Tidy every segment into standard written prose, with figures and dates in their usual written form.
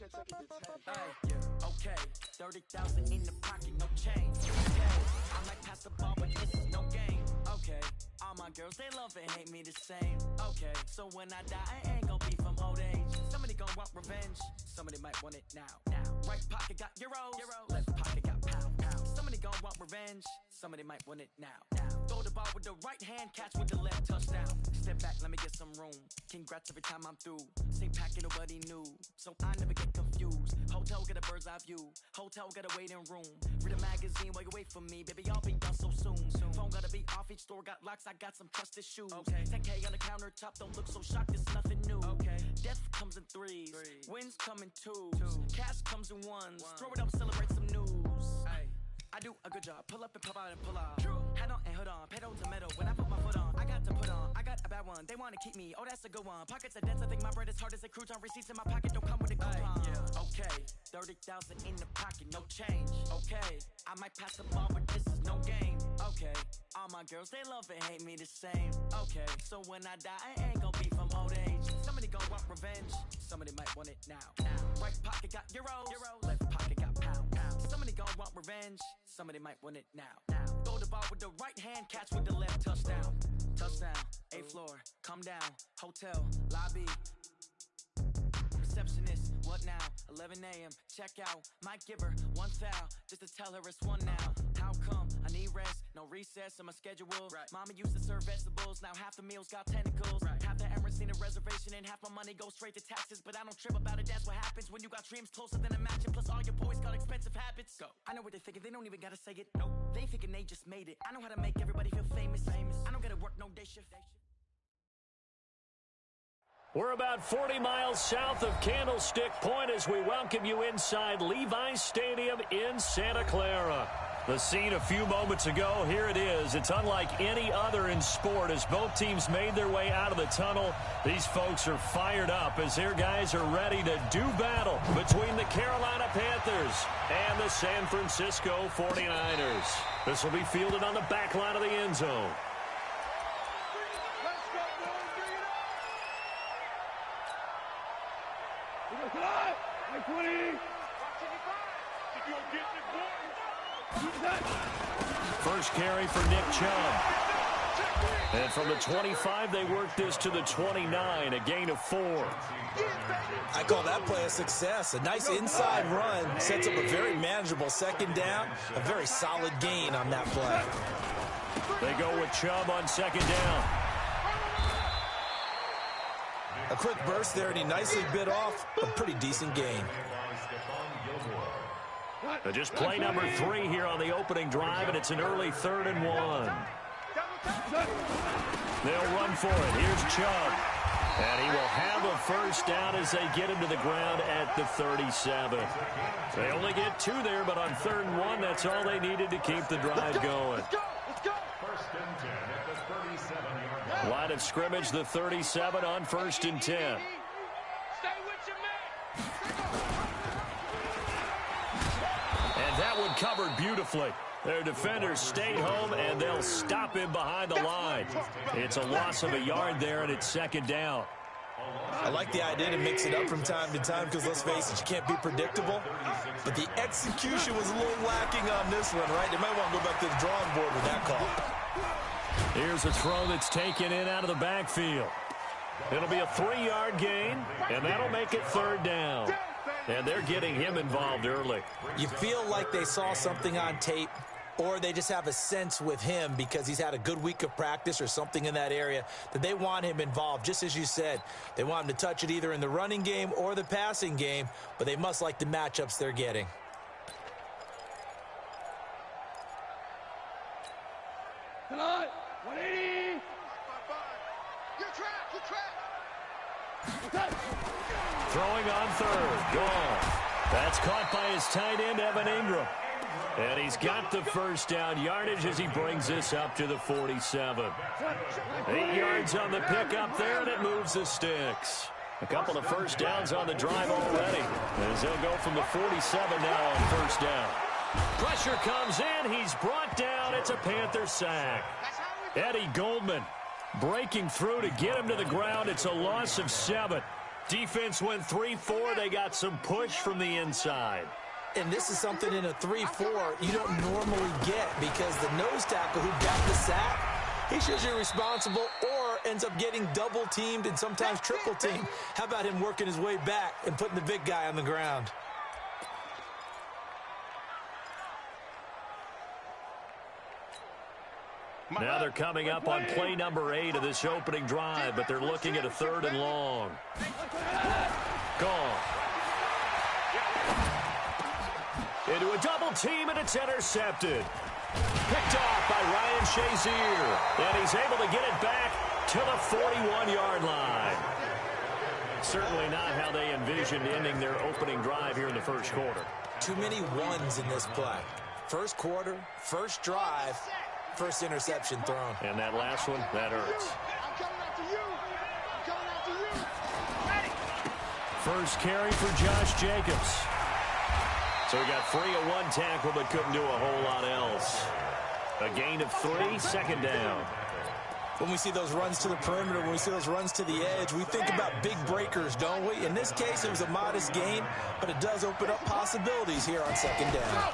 Okay, 30,000 in the pocket, no change. Okay, I might pass the ball, but this is no game. Okay, all my girls, they love and hate me the same. Okay, so when I die, I ain't gonna be from old age. Somebody gonna want revenge, somebody might want it now. Right pocket got euros, left pocket got pound. Somebody gonna want revenge, somebody might want it now. Throw the ball with the right hand, catch with the left, touchdown. Step back, let me get some room. Congrats every time I'm through. Same packet, nobody knew, so I never get confused. Hotel get a bird's eye view, hotel get a waiting room. Read a magazine while you wait for me, baby, I'll be done so soon. Phone gotta be off, each store got locks, I got some trusted shoes. 10K on the countertop, don't look so shocked, it's nothing new. Death comes in threes, wins come in twos, cash comes in ones. Throw it up, celebrate some news. I do a good job, pull up and pop out and pull out. Head on and hood on, pedal to metal. When I put my foot on, I got to put on. I got a bad one, they wanna keep me, oh that's a good one. Pockets are dense, I think my bread is hard as a crouton. Receipts in my pocket don't come with a coupon. Okay, 30,000 in the pocket, no change. Okay, I might pass the ball, but this is no game. Okay, all my girls, they love and hate me the same. Okay, so when I die, I ain't gonna be from old age. Somebody gonna want revenge, somebody might want it now. Right pocket got euros, left pocket got pound. Somebody gonna want revenge, somebody might want it now. Throw the ball with the right hand, catch with the left, touchdown. Touchdown, 8th floor, come down, hotel, lobby. Receptionist, what now? 11 a.m., check out. Might give her one foul, just to tell her it's one now. How come? I need rest, no recess in my schedule. Mama used to serve vegetables, now half the meals got tentacles. Half the Emirates need a reservation and half my money goes straight to taxes. But I don't trip about it, that's what happens when you got dreams closer than a mansion. Plus all your boys got expensive habits. Go. I know what they're thinking, they don't even gotta say it. Nope. They thinking they just made it. I know how to make everybody feel famous. I don't gotta work no day shift. We're about 40 miles south of Candlestick Point as we welcome you inside Levi's Stadium in Santa Clara. The scene a few moments ago, here it is. It's unlike any other in sport as both teams made their way out of the tunnel. These folks are fired up as their guys are ready to do battle between the Carolina Panthers and the San Francisco 49ers. This will be fielded on the back line of the end zone. First carry for Nick Chubb. And from the 25, they work this to the 29, a gain of 4. I call that play a success. A nice inside run sets up a very manageable second down. A very solid gain on that play. They go with Chubb on second down. A quick burst there, and he nicely bit off a pretty decent gain. Just play number 3 here on the opening drive, and it's an early 3rd and 1. They'll run for it. Here's Chubb. And he will have a first down as they get him to the ground at the 37. They only get 2 there, but on 3rd and 1, that's all they needed to keep the drive going. Line of scrimmage, the 37 on 1st and 10. And that one covered beautifully. Their defenders stayed home, and they'll stop him behind the line. It's a loss of a yard there, and it's second down. I like the idea to mix it up from time to time because, let's face it, you can't be predictable. But the execution was a little lacking on this one, right? They might want to go back to the drawing board with that call. Here's a throw that's taken in out of the backfield. It'll be a 3-yard gain, and that'll make it 3rd down. And they're getting him involved early. You feel like they saw something on tape, or they just have a sense with him because he's had a good week of practice or something in that area that they want him involved. Just as you said, they want him to touch it either in the running game or the passing game, but they must like the matchups they're getting. Tonight, 180. Your track. Throwing on 3rd. Gone. That's caught by his tight end, Evan Ingram. And he's got the first down yardage as he brings this up to the 47. 8 yards on the pickup there, and it moves the sticks. A couple of first downs on the drive already, as they'll go from the 47 now on first down. Pressure comes in. He's brought down. It's a Panther sack. Eddie Goldman breaking through to get him to the ground. It's a loss of 7. Defense went 3-4. They got some push from the inside. And this is something in a 3-4 you don't normally get because the nose tackle who got the sack, he's usually responsible or ends up getting double-teamed and sometimes triple-teamed. How about him working his way back and putting the big guy on the ground? Now they're coming up on play number 8 of this opening drive, but they're looking at a 3rd and long. Gone. Into a double team, and it's intercepted. Picked off by Ryan Shazier, and he's able to get it back to the 41-yard line. Certainly not how they envisioned ending their opening drive here in the first quarter. Too many ones in this play. First quarter, first drive, first interception thrown. And that last one, that hurts. I'm coming after you. I'm coming after you. First carry for Josh Jacobs. So he got free of one tackle but couldn't do a whole lot else. A gain of 3, second down. When we see those runs to the perimeter, when we see those runs to the edge, we think about big breakers, don't we? In this case, it was a modest gain, but it does open up possibilities here on second down.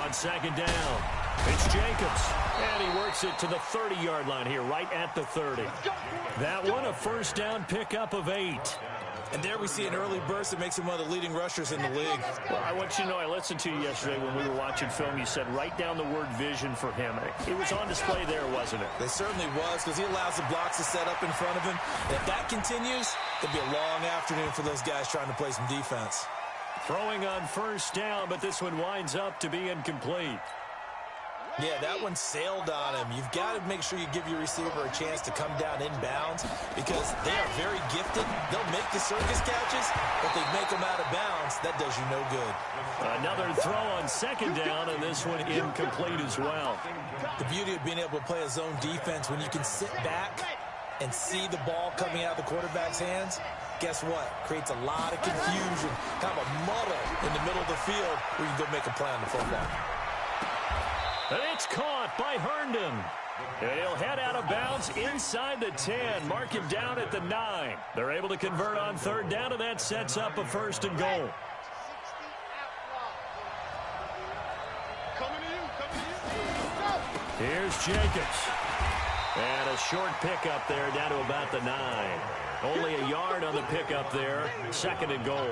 On second down, it's Jacobs. And he works it to the 30-yard line here, right at the 30. That one, a first down pickup of 8. And there we see an early burst that makes him one of the leading rushers in the league. Well, I want you to know, I listened to you yesterday when we were watching film. You said write down the word vision for him. It was on display there, wasn't it? It certainly was, because he allows the blocks to set up in front of him. And if that continues, it'll be a long afternoon for those guys trying to play some defense. Throwing on first down, but this one winds up to be incomplete. Yeah, that one sailed on him. You've got to make sure you give your receiver a chance to come down inbounds because they are very gifted. They'll make the circus catches, but they make them out of bounds. That does you no good. Another throw on second down, and this one incomplete as well. The beauty of being able to play a zone defense when you can sit back and see the ball coming out of the quarterback's hands, guess what? Creates a lot of confusion, kind of a muddle in the middle of the field where you can go make a play on the football. And it's caught by Herndon. And he'll head out of bounds inside the 10. Mark him down at the 9. They're able to convert on third down, and that sets up a 1st and goal. Here's Jacobs. And a short pickup there down to about the 9. Only a yard on the pickup there. 2nd and goal.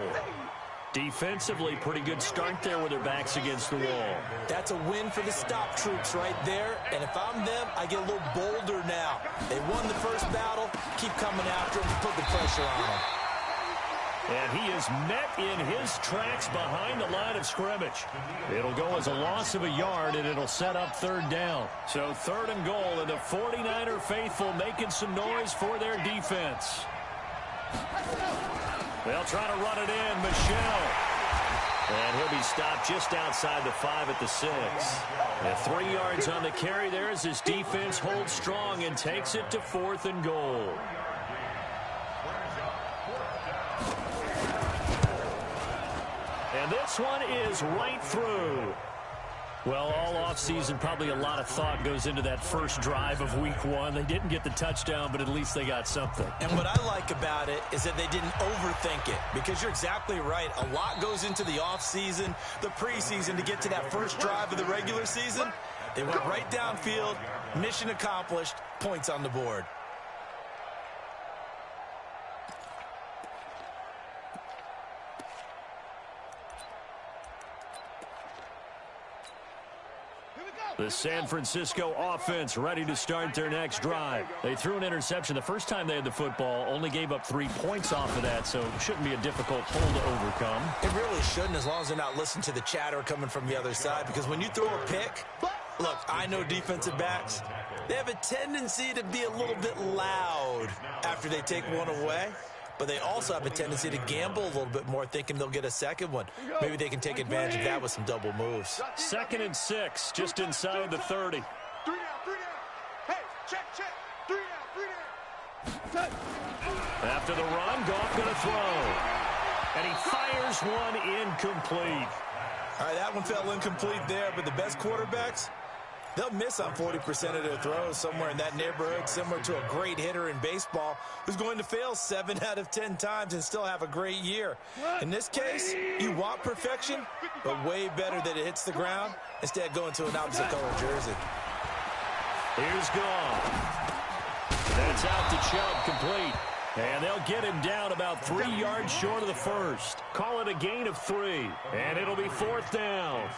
Defensively, pretty good start there with their backs against the wall. That's a win for the stop troops right there. And if I'm them, I get a little bolder now. They won the first battle. Keep coming after them. Put the pressure on them. And he is met in his tracks behind the line of scrimmage. It'll go as a loss of a yard, and it'll set up 3rd down. So 3rd and goal, and the 49er faithful making some noise for their defense. They'll try to run it in. Michelle. And he'll be stopped just outside the 5 at the 6. And 3 yards on the carry there as his defense holds strong and takes it to 4th and goal. And this one is right through. Well, all offseason, probably a lot of thought goes into that first drive of week 1. They didn't get the touchdown, but at least they got something. And what I like about it is that they didn't overthink it, because you're exactly right. A lot goes into the offseason, the preseason, to get to that first drive of the regular season. They went right downfield, mission accomplished, points on the board. The San Francisco offense ready to start their next drive. They threw an interception the first time they had the football, only gave up 3 points off of that, so it shouldn't be a difficult hole to overcome. It really shouldn't, as long as they're not listening to the chatter coming from the other side, because when you throw a pick, look, I know defensive backs, they have a tendency to be a little bit loud after they take one away. But they also have a tendency to gamble a little bit more, thinking they'll get a second one. Maybe they can take advantage of that with some double moves. 2nd and 6, just inside the 30. 3 down, 3 down. Hey, check. 3 down. After the run, Goff going to throw. And he fires one incomplete. All right, that one fell incomplete there, but the best quarterbacks, They'll miss on 40% of their throws, somewhere in that neighborhood, similar to a great hitter in baseball who's going to fail 7 out of 10 times and still have a great year. In this case, you want perfection, but way better that it hits the ground instead of going to an opposite color jersey. Here's gone. That's out to Chubb, complete. And they'll get him down about 3 yards short of the first. Call it a gain of 3, and it'll be 4th down.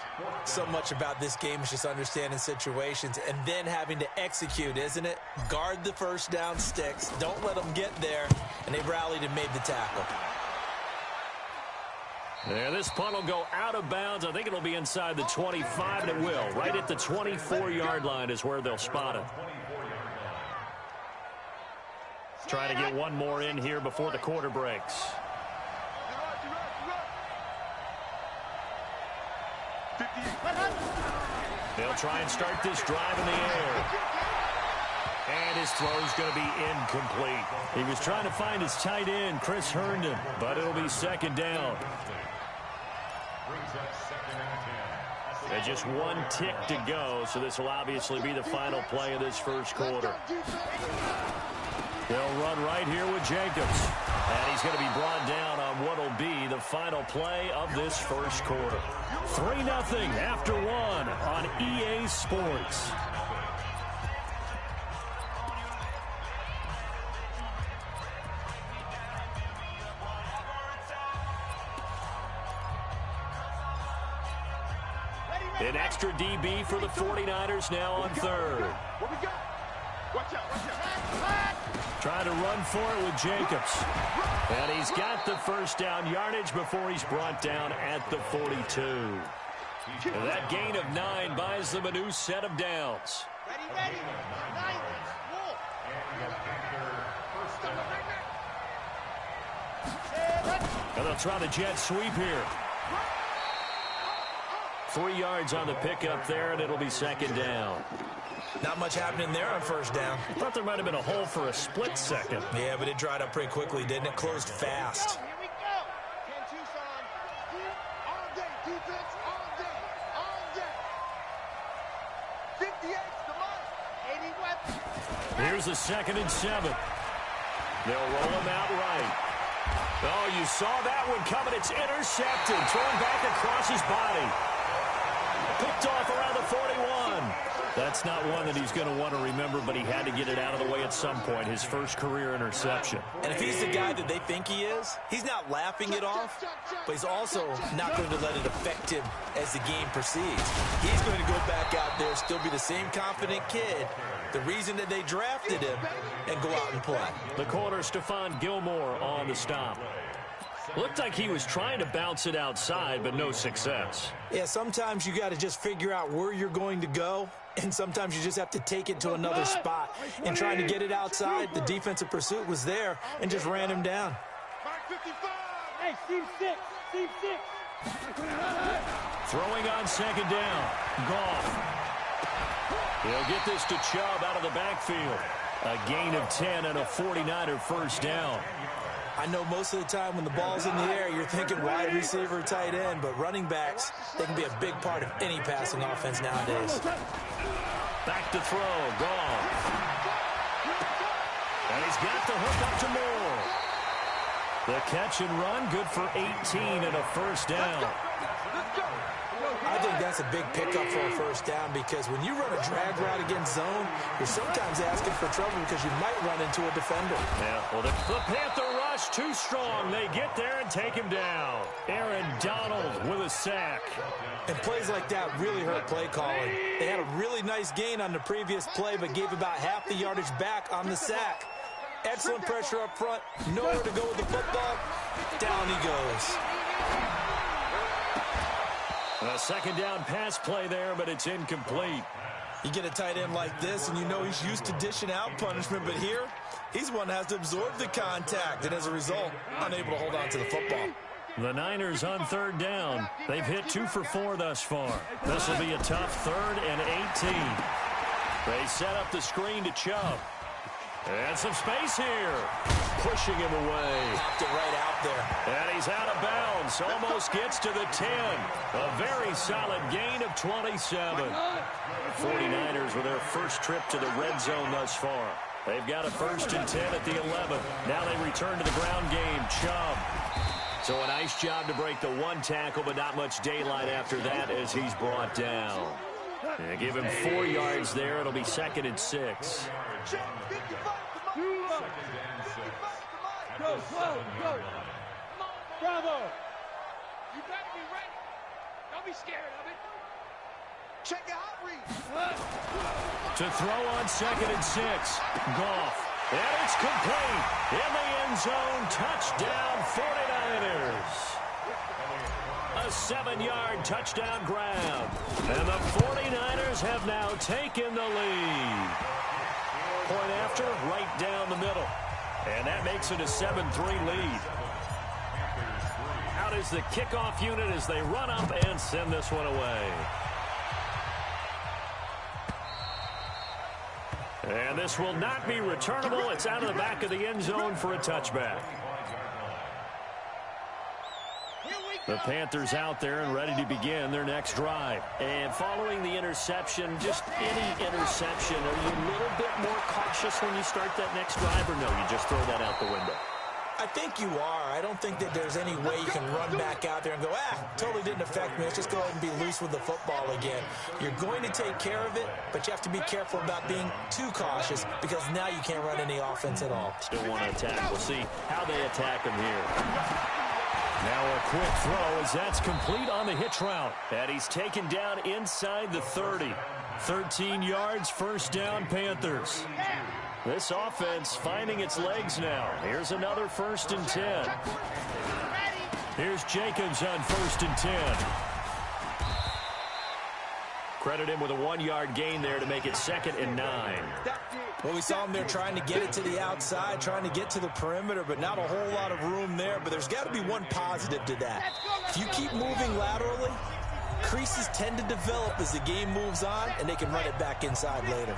So much about this game is just understanding situations and then having to execute, isn't it? Guard the first down sticks. Don't let them get there. And they rallied and made the tackle. Yeah, this punt will go out of bounds. I think it'll be inside the 25, and it will. Right at the 24-yard line is where they'll spot it. Try to get one more in here before the quarter breaks. They'll try and start this drive in the air. And his throw's going to be incomplete. He was trying to find his tight end, Chris Herndon, but it'll be 2nd down. And just 1 tick to go, so this will obviously be the final play of this first quarter. They'll run right here with Jacobs. And he's going to be brought down on what will be the final play of this first quarter. 3-0 after 1 on EA Sports. An extra DB for the 49ers now on 3rd. What we got? Watch out, watch out. Trying to run for it with Jacobs. And he's got the first down yardage before he's brought down at the 42. And that gain of 9 buys them a new set of downs. Ready. 9. And they'll try the jet sweep here. 3 yards on the pickup there, and it'll be 2nd down. Not much happening there on first down. I thought there might have been a hole for a split second. Yeah, but it dried up pretty quickly, didn't it? Closed fast. Here we go. 10-2, son. All day. Defense all day. All day. 58's the money. 80 weapons. Here's a 2nd and 7. They'll roll him out right. Oh, you saw that one coming. It's intercepted. Thrown back across his body. Picked off around the 41. That's not one that he's going to want to remember, but he had to get it out of the way at some point, his first career interception. And if he's the guy that they think he is, he's not laughing it off, but he's also not going to let it affect him as the game proceeds. He's going to go back out there, still be the same confident kid, the reason that they drafted him, and go out and play. The corner, Stephon Gilmore on the stop. Looked like he was trying to bounce it outside, but no success. Yeah, sometimes you got to just figure out where you're going to go, and sometimes you just have to take it to another spot. And trying to get it outside, the defensive pursuit was there and just ran him down. Mark 55. Hey, Steve 6. Steve 6. Throwing on 2nd down. Goff. He'll get this to Chubb out of the backfield. A gain of 10 and a 49er first down. I know most of the time when the ball's in the air, you're thinking wide receiver, tight end, but running backs, they can be a big part of any passing offense nowadays. Back to throw, Goff. And he's got the hook up to Moore. The catch and run, good for 18 and a first down. I think that's a big pickup for a first down because when you run a drag route against zone, you're sometimes asking for trouble because you might run into a defender. Yeah, well, the Panther rush too strong. They get there and take him down. Aaron Donald with a sack. And plays like that really hurt play calling. They had a really nice gain on the previous play, but gave about half the yardage back on the sack. Excellent pressure up front. Nowhere to go with the football. Down he goes. A 2nd down pass play there, but it's incomplete. You get a tight end like this, and you know he's used to dishing out punishment, but here, he's one that has to absorb the contact, and as a result, unable to hold on to the football. The Niners on 3rd down. They've hit 2 for 4 thus far. This will be a tough 3rd and 18. They set up the screen to Chubb. And some space here. Pushing him away. Popped it right out there. And he's out of bounds. this almost gets to the 10. A very solid gain of 27. 49ers with their first trip to the red zone thus far. They've got a 1st and 10 at the 11. Now they return to the ground game. Chubb. So a nice job to break the one tackle, but not much daylight after that as he's brought down. And give him 4 yards there. It'll be 2nd and 6. Go, go. Bravo. You better be ready. Don't be scared of it. Check your hot read. To throw on 2nd and 6. Goff. And it's complete. In the end zone. Touchdown 49ers. A 7-yard touchdown grab. And the 49ers have now taken the lead. Point after, right down the middle. And that makes it a 7-3 lead. Out is the kickoff unit as they run up and send this one away. And this will not be returnable. It's out of the back of the end zone for a touchback. The Panthers out there and ready to begin their next drive. And following the interception, just any interception, are you a little bit more cautious when you start that next drive, or no, you just throw that out the window? I think you are. I don't think that there's any way you can run back out there and go, totally didn't affect me. Let's just go ahead and be loose with the football again. You're going to take care of it, but you have to be careful about being too cautious because now you can't run any offense at all. Still want to attack. We'll see how they attack him here. Now a quick throw as that's complete on the hitch route. And he's taken down inside the 30. 13 yards, 1st down, Panthers. This offense finding its legs now. Here's another 1st and 10. Here's Jacobs on 1st and 10. Credit him with a 1-yard gain there to make it 2nd and 9. Well, we saw him there trying to get it to the outside, trying to get to the perimeter, but not a whole lot of room there. But there's got to be one positive to that. If you keep moving laterally, creases tend to develop as the game moves on, and they can run it back inside later.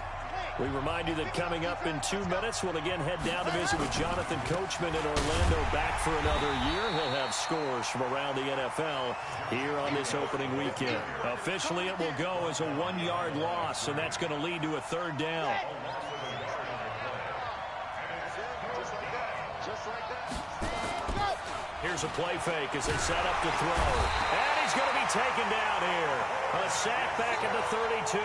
We remind you that coming up in 2 minutes, we'll again head down to visit with Jonathan Coachman in Orlando, back for another year. He'll have scores from around the NFL here on this opening weekend. Officially, it will go as a 1-yard loss, and that's going to lead to a 3rd down. Here's a play fake as they set up to throw. And he's going to be taken down here. A sack back at the 32.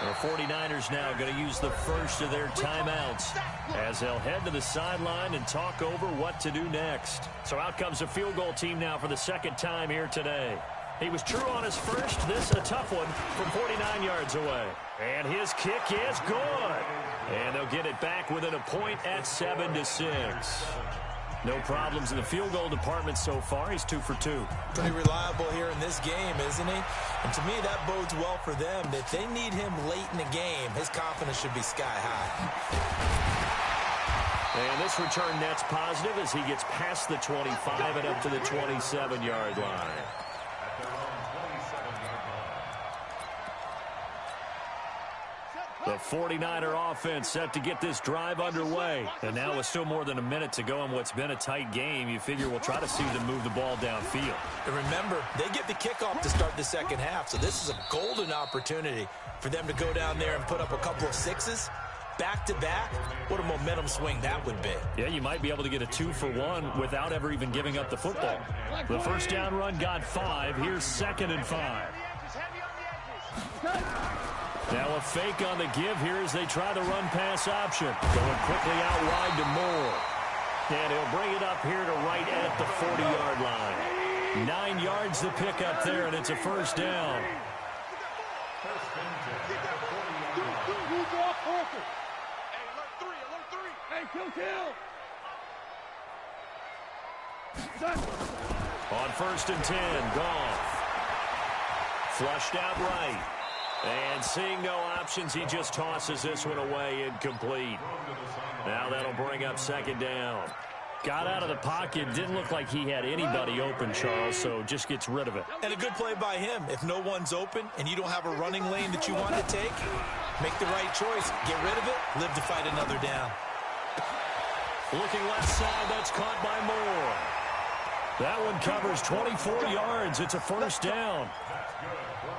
The 49ers now going to use the first of their timeouts as they'll head to the sideline and talk over what to do next. So out comes a field goal team now for the 2nd time here today. He was true on his first. This a tough one from 49 yards away. And his kick is good. And they'll get it back within a point at 7-6. No problems in the field goal department so far. He's 2 for 2. Pretty reliable here in this game, isn't he? And to me, that bodes well for them. If they need him late in the game, his confidence should be sky high. And this return net's positive as he gets past the 25 and up to the 27-yard line. The 49er offense set to get this drive underway. And now with still more than a minute to go in what's been a tight game, you figure we'll try to see them move the ball downfield. And remember, they get the kickoff to start the 2nd half, so this is a golden opportunity for them to go down there and put up a couple of 6s. Back-to-back, what a momentum swing that would be. Yeah, you might be able to get a 2-for-1 without ever even giving up the football. The 1st down run got 5. Here's 2nd and 5. Now a fake on the give here as they try the run-pass option. Going quickly out wide to Moore. And he'll bring it up here to right at the 40-yard line. 9 yards to pick up there, and it's a 1st down. On 1st and 10, Goff. Flushed out right. And seeing no options, he just tosses this one away, incomplete. Now that'll bring up 2nd down. Got out of the pocket. Didn't look like he had anybody open, Charles, so just gets rid of it. And a good play by him. If no one's open and you don't have a running lane that you want to take, make the right choice. Get rid of it. Live to fight another down. Looking left side. That's caught by Moore. That one covers 24 yards. It's a first down.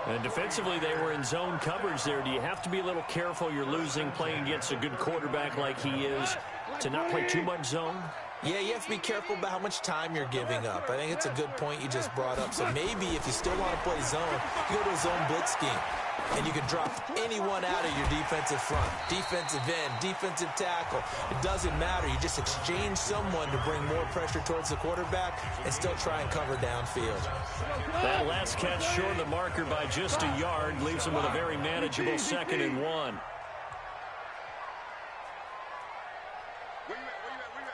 And defensively, they were in zone coverage there. Do you have to be a little careful? You're losing playing against a good quarterback like he is to not play too much zone? Yeah, you have to be careful about how much time you're giving up. I think it's a good point you just brought up. So maybe if you still want to play zone, you go to a zone blitz scheme. And you can drop anyone out of your defensive front, defensive end, defensive tackle. It doesn't matter. You just exchange someone to bring more pressure towards the quarterback and still try and cover downfield. That last catch short of the marker by just a yard leaves him with a very manageable 2nd and 1.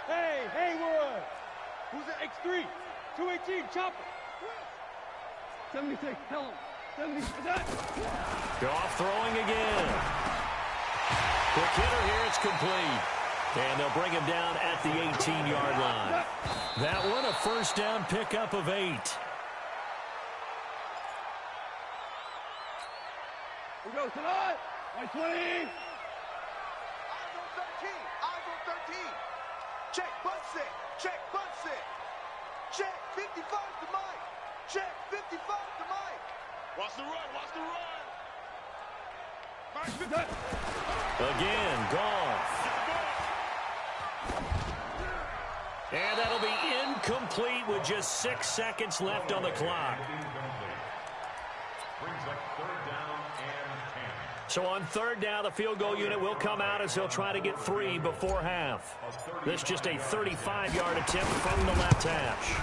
Hey, Haywood! Who's that X3? 218, chopper! 76, tell him. 76, Goff throwing again. Quick hitter here, it's complete. And they'll bring him down at the 18-yard line. That one, a first down pickup of 8. We go tonight. 120. Eyes on 13. Check, butt set. Check, butt set. Check, 55 to Mike. Check, 55 to Mike. Watch the run, watch the run. Again, Goff. And that'll be incomplete with just 6 seconds left on the clock. So on 3rd down, the field goal unit will come out as they'll try to get 3 before half. This just a 35-yard attempt from the left hash.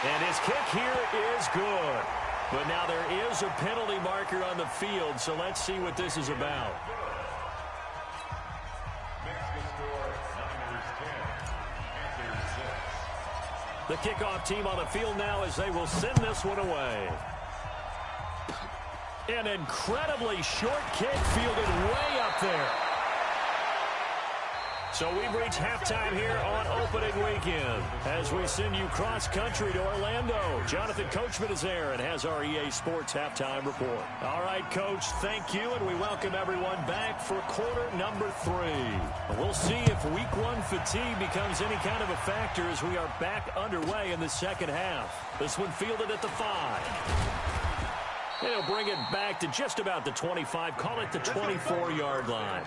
And his kick here is good. But now there is a penalty marker on the field, so let's see what this is about. The kickoff team on the field now as they will send this one away. An incredibly short kick fielded way up there. So we've reached halftime here on opening weekend as we send you cross-country to Orlando. Jonathan Coachman is there and has our EA Sports halftime report. All right, Coach, thank you, and we welcome everyone back for quarter number 3. We'll see if week 1 fatigue becomes any kind of a factor as we are back underway in the second half. This one fielded at the 5. They'll bring it back to just about the 25. Call it the 24-yard line.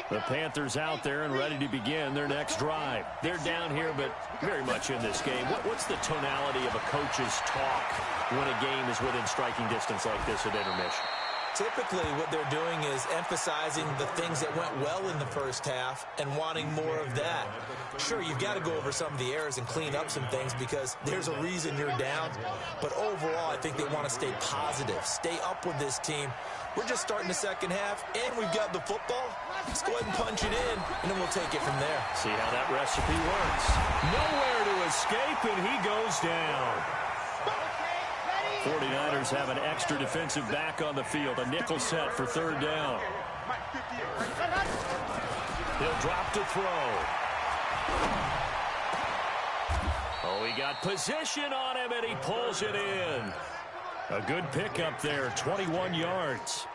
The Panthers out there and ready to begin their next drive. They're down here, but very much in this game. What's the tonality of a coach's talk when a game is within striking distance like this at intermission? Typically, what they're doing is emphasizing the things that went well in the first half and wanting more of that. Sure, you've got to go over some of the errors and clean up some things because there's a reason you're down. But overall, I think they want to stay positive, stay up with this team. We're just starting the second half, and we've got the football. Let's go ahead and punch it in, and then we'll take it from there. See how that recipe works. Nowhere to escape, and he goes down. 49ers have an extra defensive back on the field. A nickel set for 3rd down. He'll drop to throw. Oh, he got position on him, and he pulls it in. A good pickup there, 21 yards.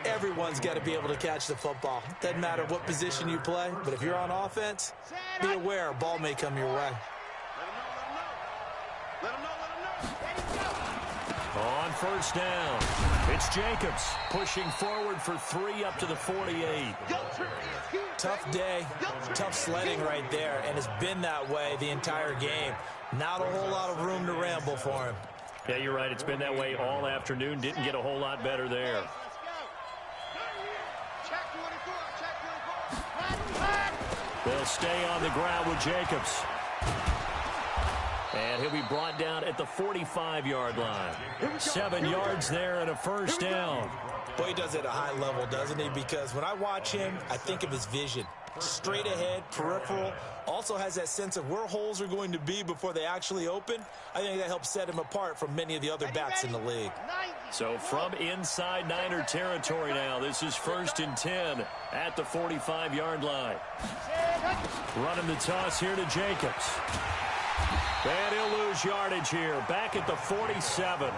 Everyone's got to be able to catch the football. Doesn't matter what position you play, but if you're on offense, be aware a ball may come your way. On 1st down, it's Jacobs pushing forward for 3 up to the 48. Tough day, tough sledding right there, and it's been that way the entire game. Not a whole lot of room to ramble for him. Yeah, you're right. It's been that way all afternoon. Didn't get a whole lot better there. They'll stay on the ground with Jacobs. And he'll be brought down at the 45-yard line. 7 yards there and a first down. Boy, he does it at a high level, doesn't he? Because when I watch him, I think of his vision. Straight ahead, peripheral. Also has that sense of where holes are going to be before they actually open. I think that helps set him apart from many of the other backs in the league. So from inside Niner territory now, this is 1st and 10 at the 45-yard line. Running the toss here to Jacobs. And he'll lose yardage here, back at the 47.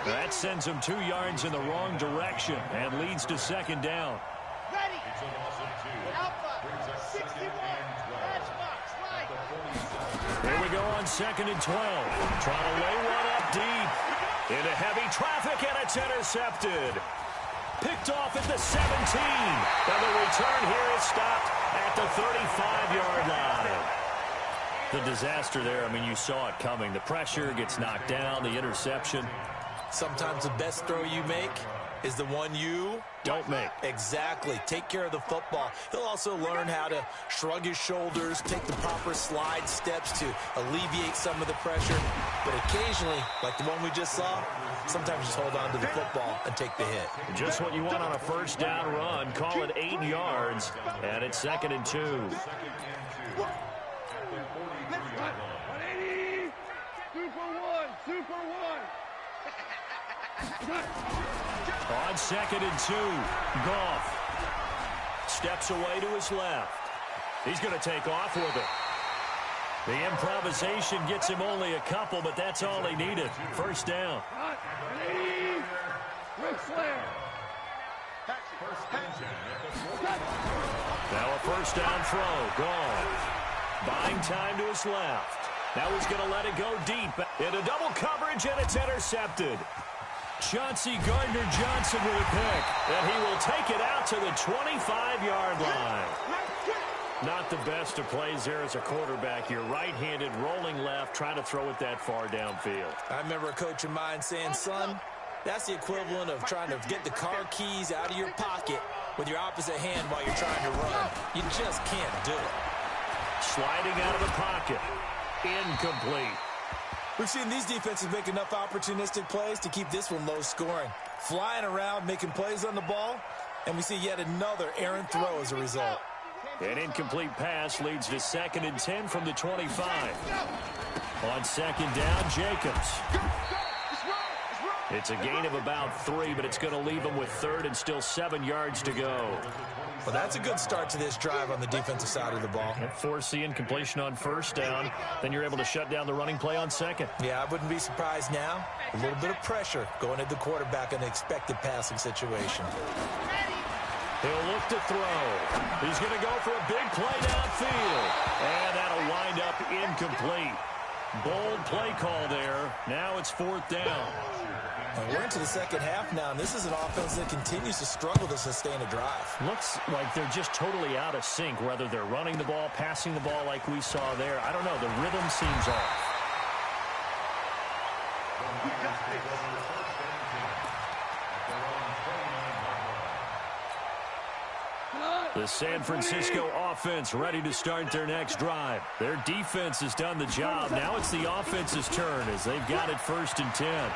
That sends him 2 yards in the wrong direction and leads to second down. Ready. Alpha. 61. Matchbox. Right. Here we go on 2nd and 12. Trying to lay one up deep. Into heavy traffic, and it's intercepted. Picked off at the 17. And the return here is stopped at the 35-yard line. The disaster there, I mean, you saw it coming. The pressure gets knocked down, the interception. Sometimes the best throw you make is the one you don't make. Exactly. Take care of the football. He'll also learn how to shrug his shoulders, take the proper slide steps to alleviate some of the pressure. But occasionally, like the one we just saw, sometimes just hold on to the football and take the hit. Just what you want on a first down run. Call it 8 yards, and it's 2nd and 2. 180. 2 for 1. 2 for 1. On 2nd and 2, Goff steps away to his left. He's going to take off with it. The improvisation gets him only a couple, but that's all he needed. First down. Now a first down throw. Goff buying time to his left. Now he's going to let it go deep into double coverage, and it's intercepted. Chauncey Gardner-Johnson with a pick, and he will take it out to the 25-yard line. Not the best of plays there as a quarterback. You're right-handed, rolling left, trying to throw it that far downfield. I remember a coach of mine saying, son, that's the equivalent of trying to get the car keys out of your pocket with your opposite hand while you're trying to run. You just can't do it. Sliding out of the pocket. Incomplete. We've seen these defenses make enough opportunistic plays to keep this one low scoring. Flying around, making plays on the ball, and we see yet another errant throw as a result. An incomplete pass leads to 2nd and 10 from the 25. On 2nd down, Jacobs. It's a gain of about 3, but it's going to leave him with 3rd and still 7 yards to go. Well, that's a good start to this drive on the defensive side of the ball. Force the incompletion on first down. Then you're able to shut down the running play on 2nd. Yeah, I wouldn't be surprised now. A little bit of pressure going at the quarterback in an expected passing situation. He'll look to throw. He's going to go for a big play downfield. And that'll wind up incomplete. Bold play call there. Now it's 4th down. And we're into the second half now, and this is an offense that continues to struggle to sustain a drive. Looks like they're just totally out of sync, whether they're running the ball, passing the ball like we saw there. I don't know. The rhythm seems off. The San Francisco offense ready to start their next drive. Their defense has done the job. Now it's the offense's turn as they've got it 1st and 10.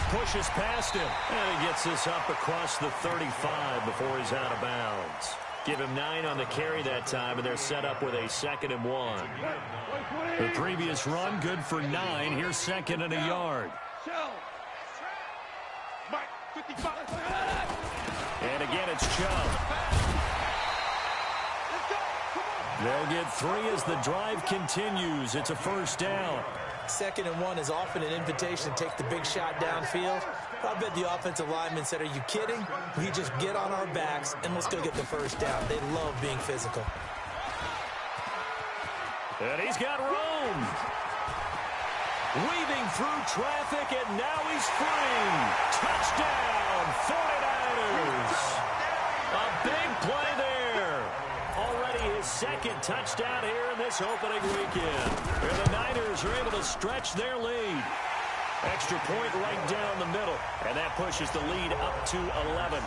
Pushes past him, and he gets this up across the 35 before he's out of bounds. Give him 9 on the carry that time, and they're set up with a 2nd and 1. The previous run, good for 9. Here's 2nd and a yard. And again, it's Chubb. They'll get 3 as the drive continues. It's a first down. 2nd and 1 is often an invitation to take the big shot downfield. I bet the offensive lineman said, are you kidding? We just get on our backs and let's go get the first down. They love being physical. And he's got room. Weaving through traffic, and now he's free. Touchdown, 49ers. A big play there. Already his 2nd touchdown here in this opening weekend. And the Niners are able to stretch their lead. Extra point right down the middle, and that pushes the lead up to 11.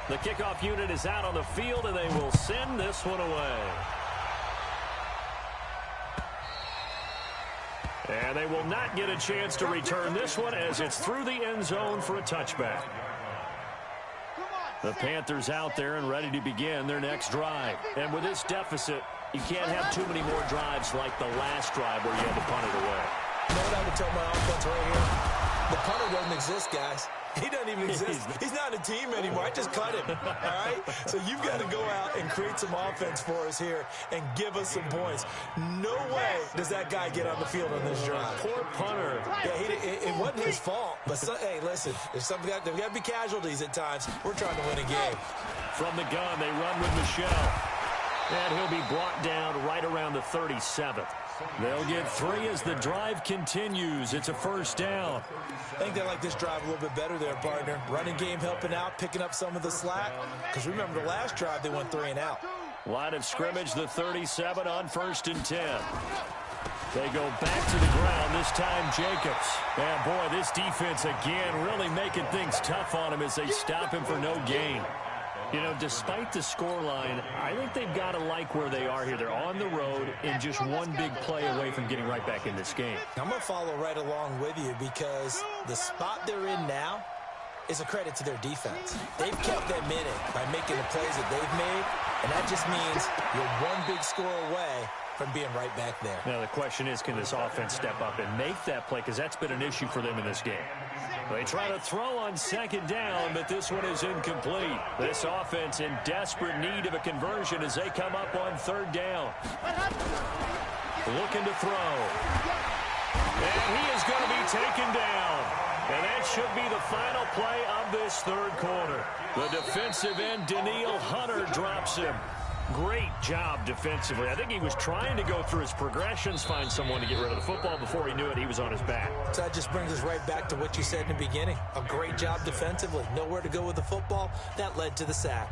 The kickoff unit is out on the field, and they will send this one away. And they will not get a chance to return this one as it's through the end zone for a touchback. The Panthers out there and ready to begin their next drive. And with this deficit, you can't have too many more drives like the last drive where you had to punt it away. You know what I would tell my offense right here? The punter doesn't exist, guys. He doesn't even exist. He's not a team anymore. I just cut him, all right? So you've got to go out and create some offense for us here and give us some points. No way does that guy get on the field on this drive. Poor punter. Yeah, it wasn't his fault. But, hey, listen, there's got to be casualties at times. We're trying to win a game. From the gun, they run with Michelle. And he'll be brought down right around the 37th. They'll get 3 as the drive continues. It's a first down. I think they like this drive a little bit better there, partner. Running game helping out, picking up some of the slack. Because remember, the last drive, they went 3 and out. Line of scrimmage, the 37 on 1st and 10. They go back to the ground, this time Jacobs. And, boy, this defense again really making things tough on him as they stop him for no gain. You know, despite the scoreline, I think they've got to like where they are here. They're on the road and just one big play away from getting right back in this game. I'm going to follow right along with you because the spot they're in now is a credit to their defense. They've kept them in it by making the plays that they've made, and that just means you're one big score away from being right back there. Now, the question is, can this offense step up and make that play? Because that's been an issue for them in this game. They try to throw on 2nd down, but this one is incomplete. This offense in desperate need of a conversion as they come up on 3rd down. Looking to throw. And he is going to be taken down. And that should be the final play of this 3rd quarter. The defensive end, Daniil Hunter, drops him. Great job defensively. I think he was trying to go through his progressions, find someone to get rid of the football. Before he knew it, he was on his back. So that just brings us right back to what you said in the beginning. A great job defensively. Nowhere to go with the football. That led to the sack.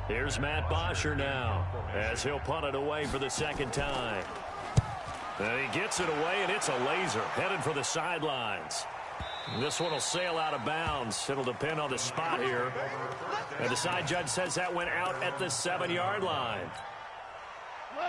Here's Matt Bosher now as he'll punt it away for the 2nd time. And he gets it away, and it's a laser headed for the sidelines. This one will sail out of bounds. It'll depend on the spot here. And the side judge says that went out at the 7-yard line.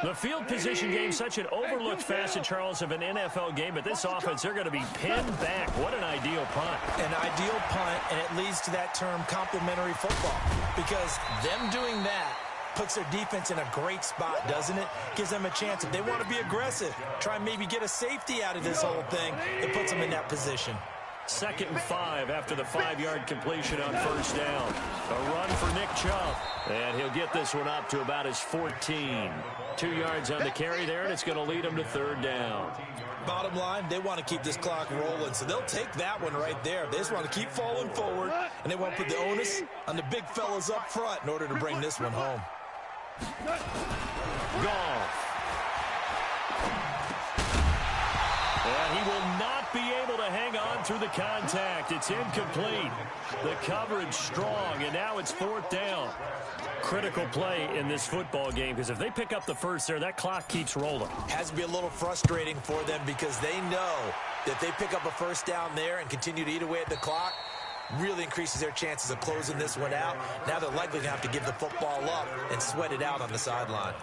The field position game, such an overlooked facet, Charles, of an NFL game. But this offense, they're going to be pinned back. What an ideal punt. An ideal punt, and it leads to that term complementary football. Because them doing that puts their defense in a great spot, doesn't it? Gives them a chance. If they want to be aggressive, try and maybe get a safety out of this whole thing, it puts them in that position. 2nd and 5 after the 5-yard completion on 1st down. A run for Nick Chubb. And he'll get this one up to about his 14. 2 yards on the carry there, and it's going to lead him to 3rd down. Bottom line, they want to keep this clock rolling, so they'll take that one right there. They just want to keep falling forward, and they want to put the onus on the big fellas up front in order to bring this one home. Goff. And he will not be able to hang on through the contact. It's incomplete. The coverage strong, and now it's 4th down. Critical play in this football game, because if they pick up the first there, that clock keeps rolling. Has to be a little frustrating for them because they know that they pick up a 1st down there and continue to eat away at the clock, really increases their chances of closing this one out. Now they're likely going to have to give the football up and sweat it out on the sideline.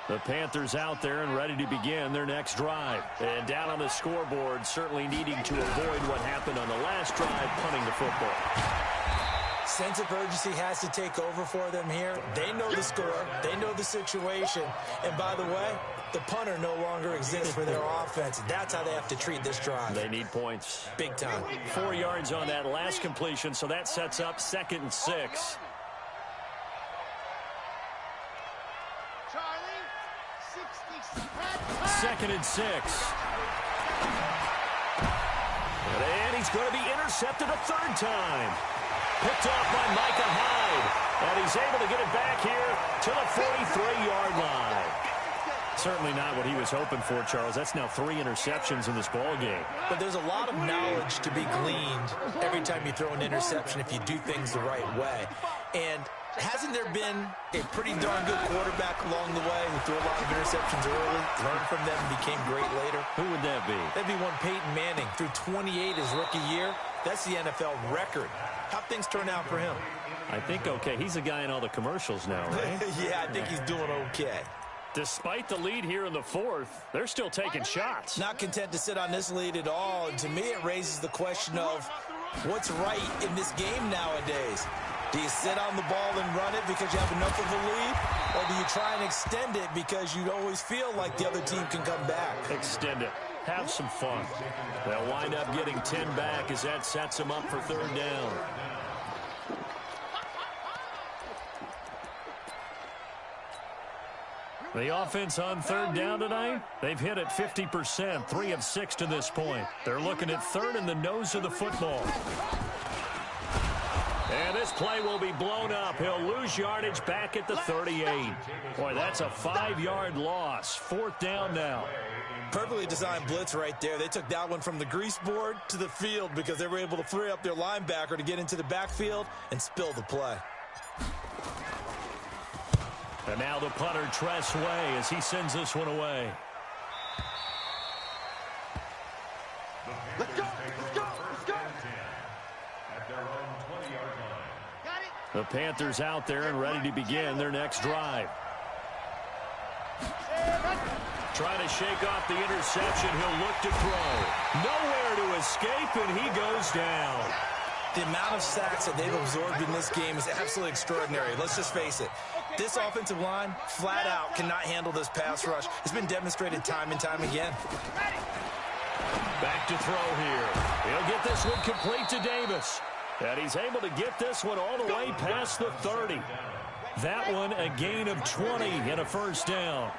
The Panthers out there and ready to begin their next drive. And down on the scoreboard, certainly needing to avoid what happened on the last drive, punting the football. Sense of urgency has to take over for them here. They know the score. They know the situation. And by the way, the punter no longer exists for their offense. That's how they have to treat this drive. They need points. Big time. 4 yards on that last completion, so that sets up 2nd and 6. Second and 6. And he's going to be intercepted a 3rd time. Picked off by Micah Hyde. And he's able to get it back here to the 43-yard line. Certainly not what he was hoping for, Charles. That's now 3 interceptions in this ball game. But there's a lot of knowledge to be gleaned every time you throw an interception if you do things the right way. And hasn't there been a pretty darn good quarterback along the way who threw a lot of interceptions early, learned from them, and became great later? Who would that be? That'd be one Peyton Manning. Threw 28 his rookie year. That's the NFL record. How'd things turn out for him? I think okay. He's a guy in all the commercials now, right? Yeah, I think he's doing okay. Despite the lead here in the fourth, they're still taking shots. Not content to sit on this lead at all. And to me, it raises the question of what's right in this game nowadays. Do you sit on the ball and run it because you have enough of a lead? Or do you try and extend it because you always feel like the other team can come back? Extend it. Have some fun. They'll wind up getting 10 back as that sets them up for third down. The offense on third down tonight, they've hit it 50%, 3 of 6 to this point. They're looking at third in the nose of the football. And this play will be blown up. He'll lose yardage back at the 38. Boy, that's a 5-yard loss. Fourth down now. Perfectly designed blitz right there. They took that one from the grease board to the field because they were able to free up their linebacker to get into the backfield and spill the play. And now the punter, Tress Way, as he sends this one away. Let's go, let's go, let's go. At their own 20-yard line. Got it. The Panthers out there and ready to begin their next drive. Trying to shake off the interception. He'll look to throw. Nowhere to escape, and he goes down. The amount of sacks that they've absorbed in this game is absolutely extraordinary. Let's just face it. This offensive line, flat out, cannot handle this pass rush. It's been demonstrated time and time again. Back to throw here. He'll get this one complete to Davis. And he's able to get this one all the way past the 30. That one a gain of 20 and a first down.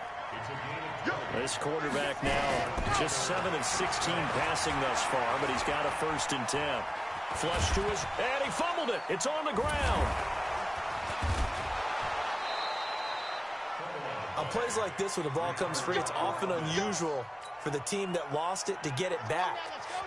This quarterback now just 7 of 16 passing thus far, but he's got a 1st and 10. Flush to his, and he fumbled it. It's on the ground. On plays like this, when the ball comes free, it's often unusual for the team that lost it to get it back.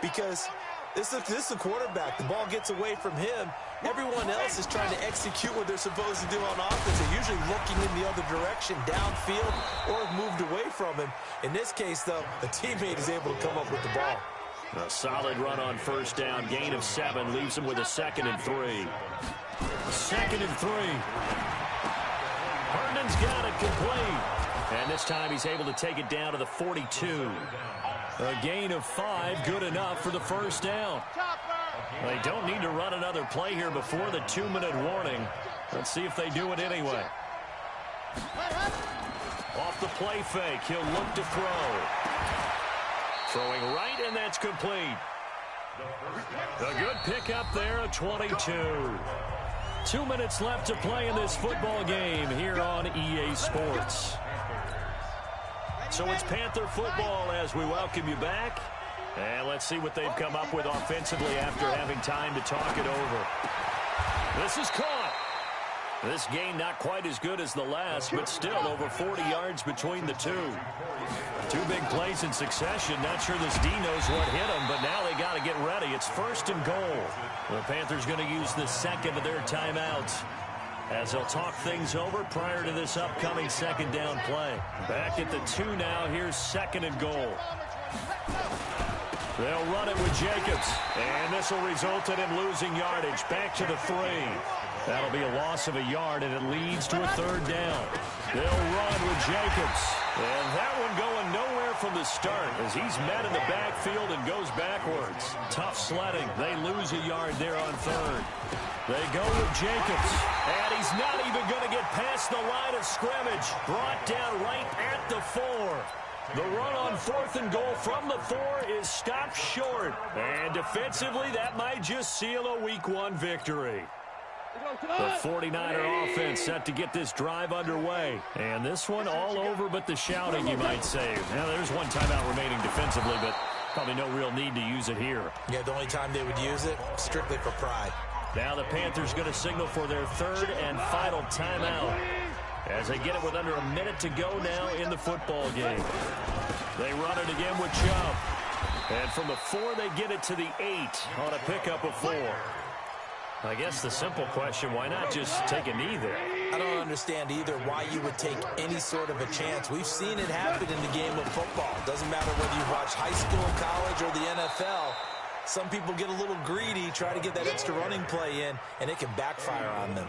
Because this is the quarterback. The ball gets away from him. Everyone else is trying to execute what they're supposed to do on offense. They're usually looking in the other direction, downfield, or have moved away from him. In this case, though, a teammate is able to come up with the ball. A solid run on first down. Gain of 7 leaves him with a 2nd and 3. 2nd and 3. Herndon's got it complete. And this time he's able to take it down to the 42. A gain of 5, good enough for the first down. They don't need to run another play here before the 2-minute warning. Let's see if they do it anyway. Off the play fake, he'll look to throw. Throwing right, and that's complete. A good pickup there, a 22. 2 minutes left to play in this football game here on EA Sports. So it's Panther football as we welcome you back. And let's see what they've come up with offensively after having time to talk it over. This is caught. This game not quite as good as the last, but still over 40 yards between the two. 2 big plays in succession. Not sure this D knows what hit him, but now they got to get ready. It's 1st and goal. The Panthers going to use the 2nd of their timeouts as they'll talk things over prior to this upcoming 2nd down play. Back at the 2 now. Here's 2nd and goal. They'll run it with Jacobs, and this will result in him losing yardage. Back to the 3. That'll be a loss of a yard, and it leads to a 3rd down. They'll run with Jacobs, and that one going nowhere from the start as he's met in the backfield and goes backwards. Tough sledding. They lose a yard there on 3rd. They go with Jacobs, and he's not even going to get past the line of scrimmage. Brought down right at the 4. The run on 4th and goal from the 4 is stopped short. And defensively, that might just seal a Week 1 victory. The 49er offense set to get this drive underway. And this one all over but the shouting, you might say. Now, there's one timeout remaining defensively, but probably no real need to use it here. Yeah, the only time they would use it, strictly for pride. Now the Panthers going to signal for their 3rd and final timeout as they get it with under a minute to go now in the football game. They run it again with Chubb. And from the 4, they get it to the 8 on a pickup of 4. I guess the simple question, why not just take a knee there? I don't understand either why you would take any sort of a chance. We've seen it happen in the game of football. Doesn't matter whether you watch high school, college, or the NFL. Some people get a little greedy, try to get that extra running play in, and it can backfire on them.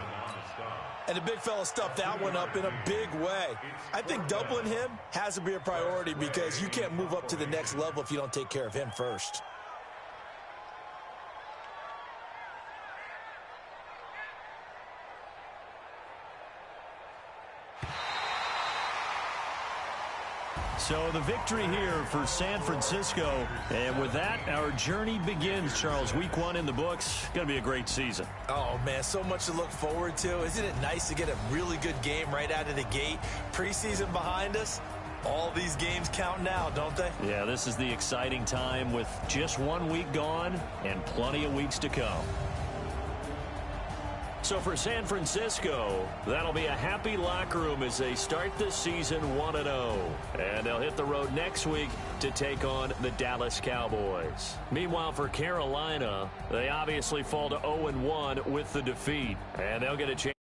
And the big fella stuffed that one up in a big way. I think doubling him has to be a priority because you can't move up to the next level if you don't take care of him first. So the victory here for San Francisco. And with that, our journey begins, Charles. Week 1 in the books. Going to be a great season. Oh, man, so much to look forward to. Isn't it nice to get a really good game right out of the gate? Preseason behind us. All these games count now, don't they? Yeah, this is the exciting time with just 1 week gone and plenty of weeks to come. So for San Francisco, that'll be a happy locker room as they start the season 1-0. And they'll hit the road next week to take on the Dallas Cowboys. Meanwhile, for Carolina, they obviously fall to 0-1 with the defeat. And they'll get a chance.